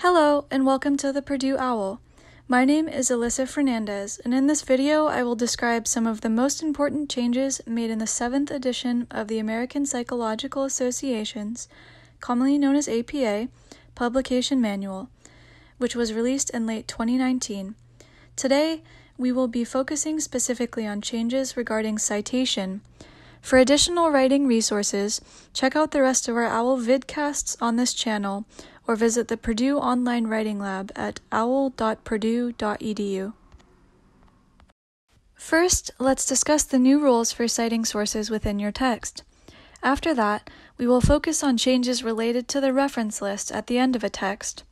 Hello, and welcome to the Purdue Owl. My name is Alyssa Fernandez, and in this video I will describe some of the most important changes made in the 7th edition of the American Psychological Association's, commonly known as APA, Publication Manual, which was released in late 2019. Today, we will be focusing specifically on changes regarding citation. For additional writing resources, check out the rest of our OWL vidcasts on this channel, or visit the Purdue Online Writing Lab at owl.purdue.edu. First, let's discuss the new rules for citing sources within your text. After that, we will focus on changes related to the reference list at the end of a text.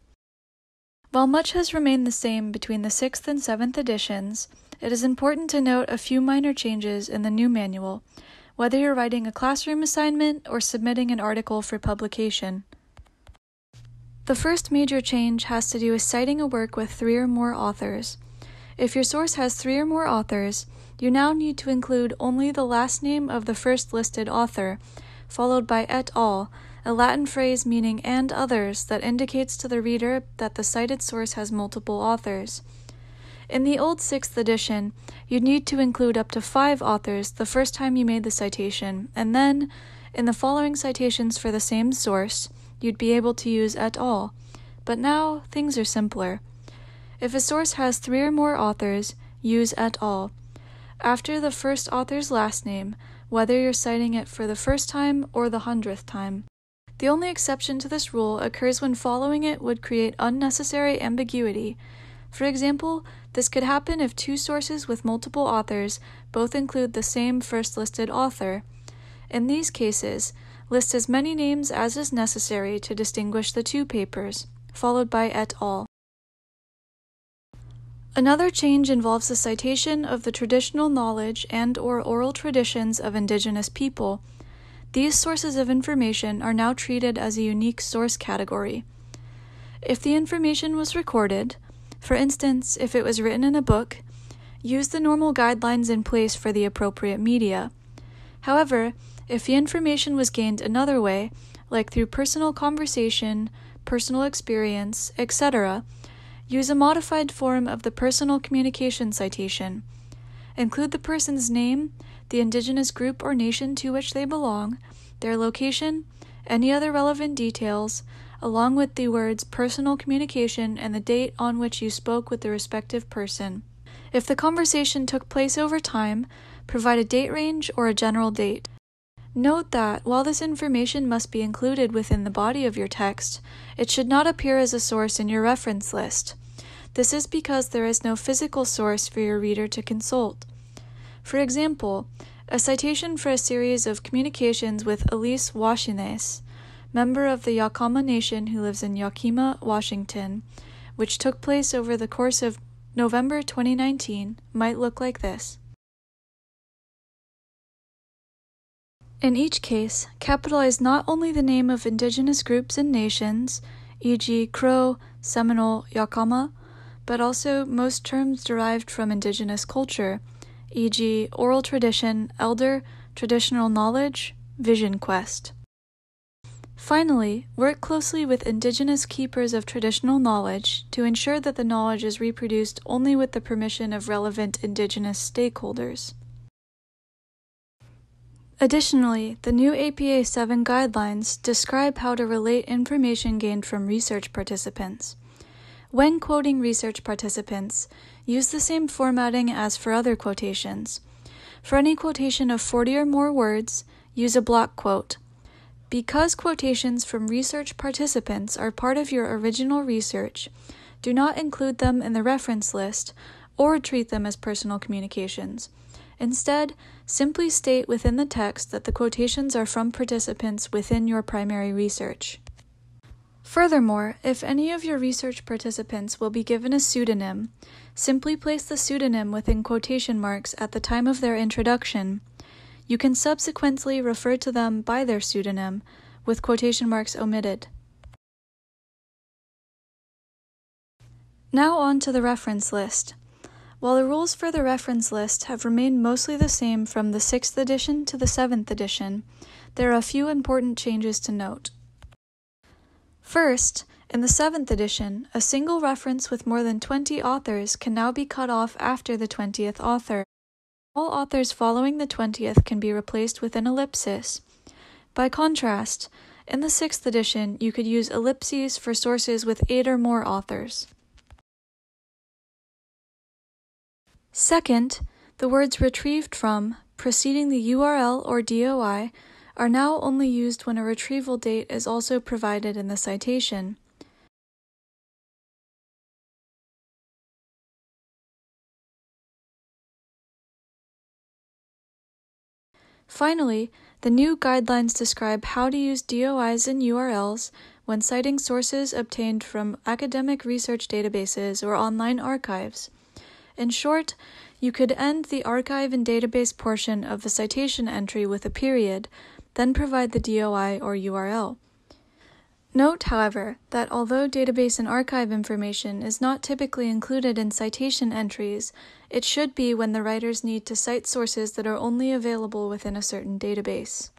While much has remained the same between the 6th and 7th editions, it is important to note a few minor changes in the new manual, whether you're writing a classroom assignment or submitting an article for publication. The first major change has to do with citing a work with 3 or more authors. If your source has 3 or more authors, you now need to include only the last name of the first listed author, followed by et al., a Latin phrase meaning and others that indicates to the reader that the cited source has multiple authors. In the old 6th edition, you'd need to include up to 5 authors the first time you made the citation, and then, in the following citations for the same source, you'd be able to use et al. But now, things are simpler. If a source has 3 or more authors, use et al. After the first author's last name, whether you're citing it for the first time or the 100th time. The only exception to this rule occurs when following it would create unnecessary ambiguity. For example, this could happen if 2 sources with multiple authors both include the same first listed author. In these cases, list as many names as is necessary to distinguish the 2 papers, followed by et al. Another change involves the citation of the traditional knowledge and/or oral traditions of indigenous people. These sources of information are now treated as a unique source category. If the information was recorded, for instance, if it was written in a book, use the normal guidelines in place for the appropriate media. However, if the information was gained another way, like through personal conversation, personal experience, etc., use a modified form of the personal communication citation. Include the person's name, the indigenous group or nation to which they belong, their location, any other relevant details, along with the words personal communication and the date on which you spoke with the respective person. If the conversation took place over time, provide a date range or a general date. Note that, while this information must be included within the body of your text, it should not appear as a source in your reference list. This is because there is no physical source for your reader to consult. For example, a citation for a series of communications with Alyssa Washines, member of the Yakama Nation who lives in Yakima, Washington, which took place over the course of November 2019, might look like this. In each case, capitalize not only the name of indigenous groups and nations, e.g. Crow, Seminole, Yakama, but also most terms derived from indigenous culture, e.g. oral tradition, elder, traditional knowledge, vision quest. Finally, work closely with indigenous keepers of traditional knowledge to ensure that the knowledge is reproduced only with the permission of relevant indigenous stakeholders. Additionally, the new APA 7 guidelines describe how to relate information gained from research participants. When quoting research participants, use the same formatting as for other quotations. For any quotation of 40 or more words, use a block quote. Because quotations from research participants are part of your original research, do not include them in the reference list or treat them as personal communications. Instead, simply state within the text that the quotations are from participants within your primary research. Furthermore, if any of your research participants will be given a pseudonym, simply place the pseudonym within quotation marks at the time of their introduction. You can subsequently refer to them by their pseudonym, with quotation marks omitted. Now on to the reference list. While the rules for the reference list have remained mostly the same from the 6th edition to the 7th edition, there are a few important changes to note. First, In the 7th edition, a single reference with more than 20 authors can now be cut off after the 20th author. All authors following the 20th can be replaced with an ellipsis. By contrast, in the 6th edition, you could use ellipses for sources with 8 or more authors. Second, the words retrieved from, preceding the URL or DOI, are now only used when a retrieval date is also provided in the citation. Finally, the new guidelines describe how to use DOIs and URLs when citing sources obtained from academic research databases or online archives. In short, you could end the archive and database portion of the citation entry with a period, then provide the DOI or URL. Note, however, that although database and archive information is not typically included in citation entries, it should be when the writers need to cite sources that are only available within a certain database.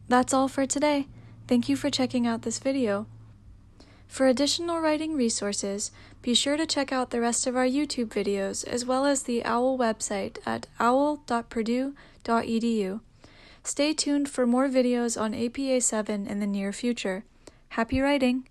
That's all for today. Thank you for checking out this video. For additional writing resources, be sure to check out the rest of our YouTube videos as well as the OWL website at owl.purdue.edu. Stay tuned for more videos on APA 7 in the near future. Happy writing!